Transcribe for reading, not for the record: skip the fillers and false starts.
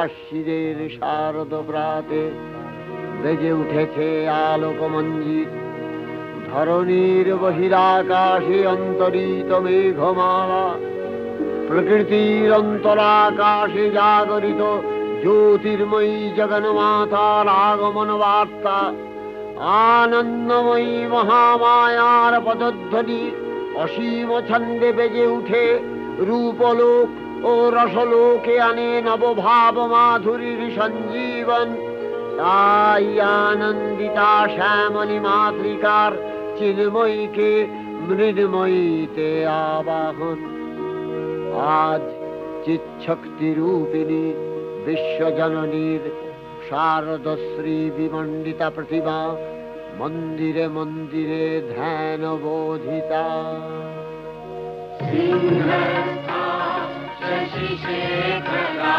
আশ্বিনের শারদ প্রাতে বেজে উঠেছে আলোকমঞ্জিত। ধরণীর বহিরাকাশে অন্তরিত মেঘমালা, প্রকৃতির অন্তরাকাশে জাগরিত জ্যোতির্ময়ী জগন্মাতার আগমন বার্তা। আনন্দময়ী মহামায়ার পদধ্বনি অসীম ছন্দে বেজে উঠে রূপলোক ও রসলোকে আনে নবভাব মাধুরীর সঞ্জীবন। তাই আনন্দিতা শ্যামলী মাতৃকার চিন্ময়ীকে মৃন্ময়ীতে আবাহন। আজ চিৎশক্তি রূপিণী বিশ্বজননীর শারদশ্রী বিমণ্ডিতা প্রতিমা মন্দিরে মন্দিরে ধ্যান বোধিতা। সিংহস্থা শশিশেখরা